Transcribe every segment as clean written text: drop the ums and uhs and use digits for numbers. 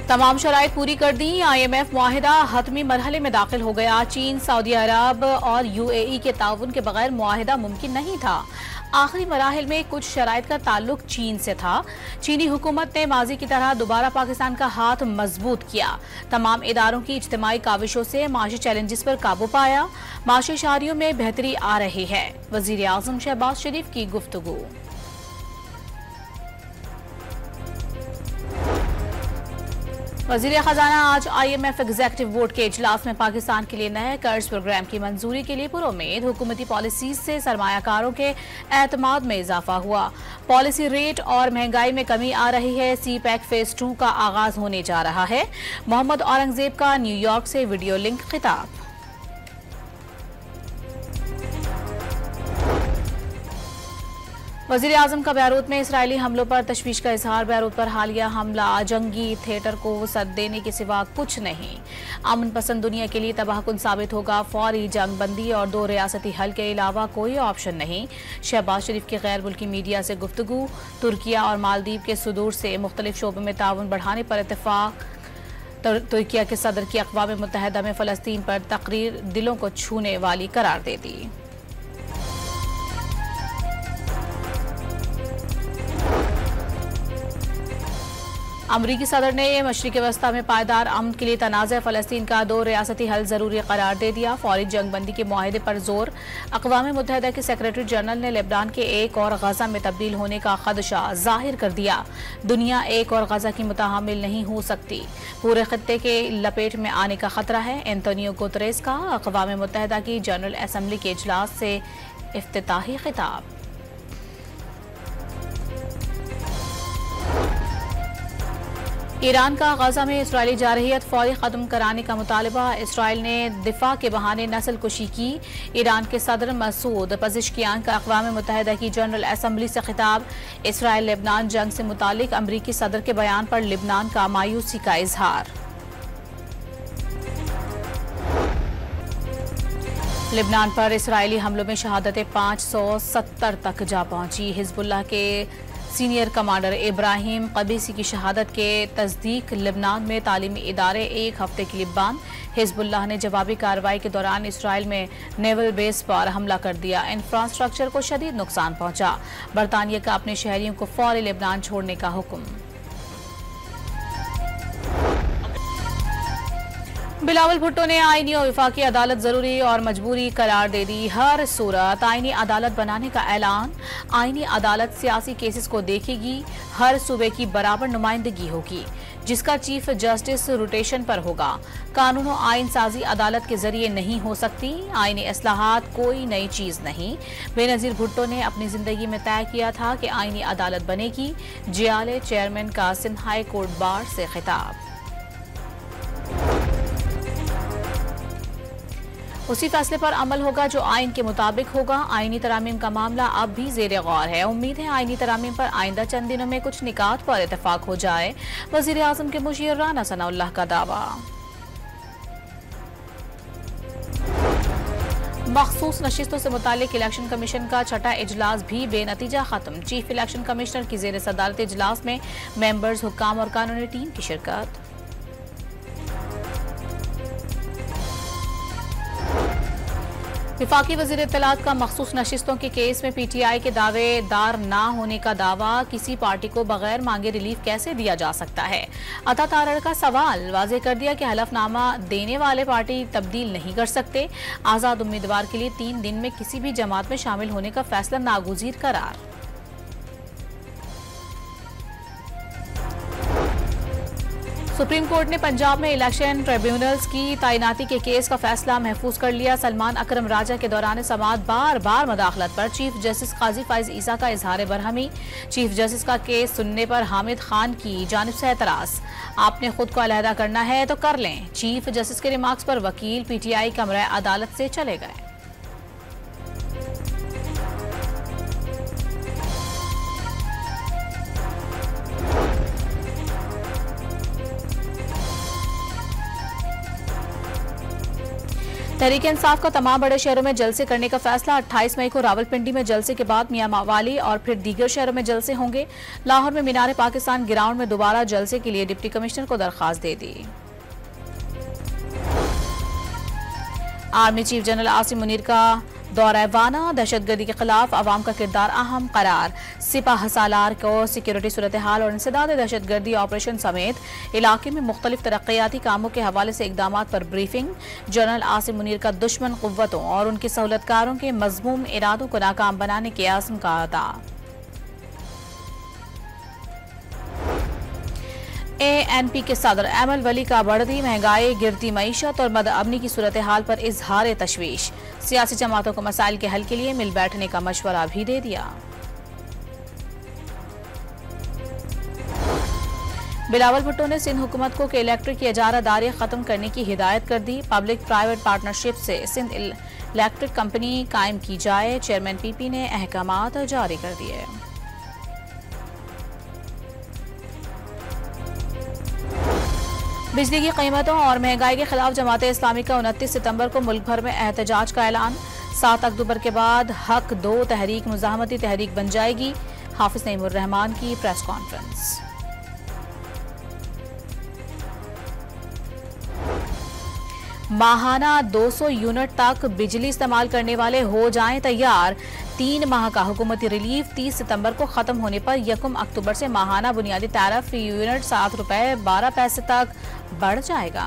तमाम शराइत पूरी कर दी। IMF मुआहिदा हतमी मरहले में दाखिल हो गया। चीन, सऊदी अरब और UAE के ताउन के बगैर मुआहिदा मुमकिन नहीं था। आखिरी मराहिल में कुछ शराइत का ताल्लुक चीन से था। चीनी हुकूमत ने माजी की तरह दोबारा पाकिस्तान का हाथ मजबूत किया। तमाम इदारों की इज्तिमाई काविशों से माशी चैलेंजेस पर काबू पाया। माशी शहरियों में बेहतरी आ रही है। वजीर आजम शहबाज शरीफ की गुफ्तगू। वज़ीर ख़जाना आज IMF एग्जीक्यूटिव बोर्ड के इजलास में पाकिस्तान के लिए नए कर्ज प्रोग्राम की मंजूरी के लिए पुरुम्मीद। हुकूमती पॉलिसीज से सरमायाकारों के एतमाद में इजाफा हुआ। पॉलिसी रेट और महंगाई में कमी आ रही है। CPEC फेज 2 का आगाज होने जा रहा है। मोहम्मद औरंगजेब का न्यूयॉर्क से वीडियो लिंक खिताब। वज़ीर आज़म का बैरूत में इसराइली हमलों पर तशवीश का इजहार। बैरूत पर हालिया हमला जंगी थिएटर को सद देने के सिवा कुछ नहीं। अमन पसंद दुनिया के लिए तबाहकुन साबित होगा। फौरी जंग बंदी और 2 रियासती हल के अलावा कोई ऑप्शन नहीं। शहबाज शरीफ की गैर मुल्की मीडिया से गुफ्तगू। तुर्किया और मालदीव के सुदूर से मुख्तलिफ शोबों में ताउन बढ़ाने पर इत्तेफाक। तुर्किया के सदर की अक़वाम मुत्तहिदा में फ़लस्तीन पर तकरीर दिलों को छूने वाली करार दे दी। अमरीकी सदर ने मशरिक़ वस्ता में पायदार अमन के लिए तनाज़ फ़लस्तीन का 2 रियासती हल ज़रूरी करार दे दिया। फौरी जंग बंदी के मुआहदे पर जोर। अक़वाम मुत्तहिदा के सेक्रेटरी जनरल ने लेबनान के एक और गज़ा में तब्दील होने का खदशा जाहिर कर दिया। दुनिया एक और गज़ा की मुतहम्मिल नहीं हो सकती। पूरे खत्ते के लपेट में आने का खतरा है। एंटोनियो गुतरेस का अक़वाम मुत्तहिदा की जनरल असम्बली के इजलास से इफ्तिताही खिताब। ईरान का गजा में इसराइली जारहियत फौरी खत्म कराने का मुतालबा। इसराइल ने दिफा के बहाने नस्ल कुशी की। ईरान के सदर मसूद पज़ेश्कियान का अक़वाम मुत्तहिदा की जनरल असम्बली से खिताब। इसराइल लेबनान जंग से मुतालिक अमरीकी सदर के बयान पर लेबनान का मायूसी का इजहार। लेबनान पर इसराइली हमलों में शहादतें 570 तक जा पहुंची। हिजबुल्लाह के सीनियर कमांडर इब्राहिम कबीसी की शहादत के तस्दीक। लेबनान में तालीमी इदारे 1 हफ्ते के लिए बंद। हिजबुल्लाह ने जवाबी कार्रवाई के दौरान इसराइल में नेवल बेस पर हमला कर दिया। इंफ्रास्ट्रक्चर को शदीद नुकसान पहुंचा। बरतानिया का अपने शहरियों को फौरी लेबनान छोड़ने का हुक्म। बिलावल भुट्टो ने आईनी और वफाकी अदालत जरूरी और मजबूरी करार दे दी। हर सूरत आईनी अदालत बनाने का ऐलान। आईनी अदालत सियासी केसेस को देखेगी। हर सूबे की बराबर नुमाइंदगी होगी, जिसका चीफ जस्टिस रोटेशन पर होगा। कानून और आइन साजी अदालत के जरिए नहीं हो सकती। आईनी इस्लाहात कोई नई चीज नहीं। बेनजीर भुट्टो ने अपनी जिंदगी में तय किया था कि आईनी अदालत बनेगी। जियाले चेयरमैन का सिंध हाई कोर्ट बार से खिताब। उसी फैसले पर अमल होगा जो आइन के मुताबिक होगा। आइनी तरामीम का मामला अब भी ज़ेरे गौर है। उम्मीद है आइनी तरामीम पर आइंदा चंद दिनों में कुछ निकात पर इत्तेफाक हो जाए। वज़ीर आज़म के मुशीर राना सनाउल्लाह का दावा। मखसूस नशिस्तों से मुतालिक इलेक्शन कमीशन का छठा इजलास भी बेनतीजा खत्म। चीफ इलेक्शन कमिश्नर की ज़ेर सदारत इजलास में मेंबर्स, हुक्काम और कानूनी टीम की शिरकत। विफाकी वज़ीर इत्तलात का मखसूस नशिस्तों के केस में PTI के दावेदार ना होने का दावा। किसी पार्टी को बगैर मांगे रिलीफ कैसे दिया जा सकता है? अता तारड़ का सवाल। वाज़ेह कर दिया कि हलफनामा देने वाले पार्टी तब्दील नहीं कर सकते। आज़ाद उम्मीदवार के लिए 3 दिन में किसी भी जमात में शामिल होने का फैसला नागुज़ीर करार। सुप्रीम कोर्ट ने पंजाब में इलेक्शन ट्रिब्यूनल्स की तैनाती के केस का फैसला महफूज कर लिया। सलमान अकरम राजा के दौरान समाअत बार बार मदाखलत पर चीफ जस्टिस काजी फाइज ईसा का इजहार बरहमी। चीफ जस्टिस का केस सुनने पर हामिद खान की जानिब से एतराज। आपने खुद को अलहदा करना है तो कर लें। चीफ जस्टिस के रिमार्क्स पर वकील PTI कमरा अदालत से चले गए। तहरीक इंसाफ का तमाम बड़े शहरों में जलसे करने का फैसला। 28 मई को रावलपिंडी में जलसे के बाद मियां वाली और फिर दीगर शहरों में जलसे होंगे। लाहौर में मीनार पाकिस्तान ग्राउंड में दोबारा जलसे के लिए डिप्टी कमिश्नर को दरख्वास्त दे दी। Army chief general Asim Munir का दौरा वाना। दहशतगर्दी के खिलाफ अवाम का किरदार अहम करार। सिपाह सालार को सिक्योरिटी सूरत हाल और इंसदाद दहशतगर्दी ऑपरेशन समेत इलाके में मुख्तलिफ तरक्याती कामों के हवाले से इकदाम पर ब्रीफिंग। जनरल आसिम मुनीर का दुश्मन कुव्वतों और उनकी सहूलतकारों के मज़मूम इरादों को नाकाम बनाने के आज़म का अदा। ANP के सदर एमल वली का बढ़ती महंगाई, गिरती मईशत और मदअमनी की सूरत हाल पर इजहार तशवीश। सियासी जमातों को मसाइल के हल के लिए मिल बैठने का मशवरा भी दे दिया। बिलावल भुट्टो ने सिंध हुकूमत को इलेक्ट्रिक की इजारादारी खत्म करने की हिदायत कर दी। पब्लिक प्राइवेट पार्टनरशिप से सिंध इलेक्ट्रिक कंपनी कायम की जाए। चेयरमैन PP ने अहकामात जारी कर दिए। बिजली की कीमतों और महंगाई के खिलाफ जमात इस्लामी का 29 सितंबर को मुल्क भर में एहतजाज का ऐलान। 7 अक्टूबर के बाद हक 2 तहरीक मुजाहमती तहरीक बन जाएगी। हाफिज नईमुर रहमान की प्रेस कॉन्फ्रेंस। माहाना 200 यूनिट तक बिजली इस्तेमाल करने वाले हो जाएं तैयार। 3 माह का हुकूमती रिलीफ 30 सितंबर को खत्म होने पर 1 अक्टूबर से माहाना बुनियादी तारफ फी यूनिट 7 रुपए 12 पैसे तक बढ़ जाएगा।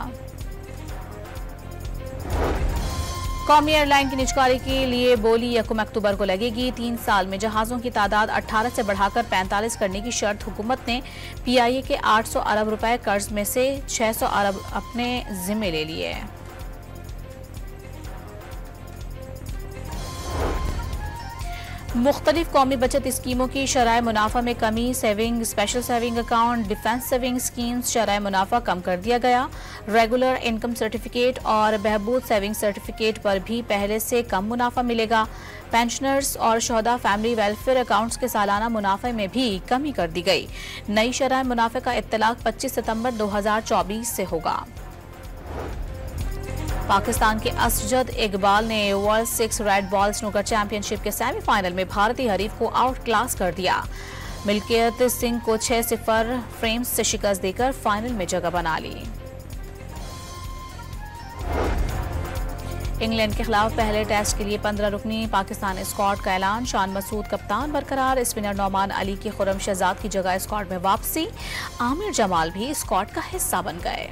कौमी एयरलाइन की निजकारी के लिए बोली 1 अक्टूबर को लगेगी। 3 साल में जहाजों की तादाद 18 से बढ़ाकर 45 करने की शर्त हुकूमत ने PIA के 800 अरब रुपए कर्ज में से 600 अरब अपने जिम्मे ले लिए। मुख्तलिफ कौमी बचत स्कीमों की शरह मुनाफा में कमी। Saving, special saving account, defence saving schemes शरह मुनाफा कम कर दिया गया। रेगुलर इनकम सर्टिफिकेट और बहबूद सेविंग सर्टिफिकेट पर भी पहले से कम मुनाफा मिलेगा। पेंशनर्स और शोहदा फैमिली वेलफेयर अकाउंट्स के सालाना मुनाफे में भी कमी कर दी गई। नई शरह मुनाफे का इत्तलाक 25 सितंबर 2024 से होगा। पाकिस्तान के असजद इकबाल ने world 6 red ball snooker championship के सेमीफाइनल में भारतीय हरीफ को आउट क्लास कर दिया। मिल्कियत सिंह को 6-0 फ्रेम्स से शिकस्त देकर फाइनल में जगह बना ली। इंग्लैंड के खिलाफ पहले टेस्ट के लिए 15 रुकनी पाकिस्तान स्क्वाड का ऐलान। शान मसूद कप्तान बरकरार। स्पिनर नौमान अली की खुर्रम शहजाद की जगह स्क्वाड में वापसी। आमिर जमाल भी स्क्वाड का हिस्सा बन गए।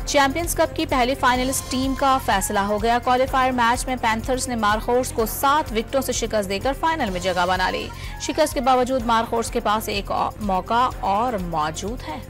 चैंपियंस कप की पहली फाइनलिस्ट टीम का फैसला हो गया। क्वालिफायर मैच में पैंथर्स ने मारखोर्स को 7 विकेटों से शिकस्त देकर फाइनल में जगह बना ली। शिकस्त के बावजूद मारखोर्स के पास एक मौका और मौजूद है।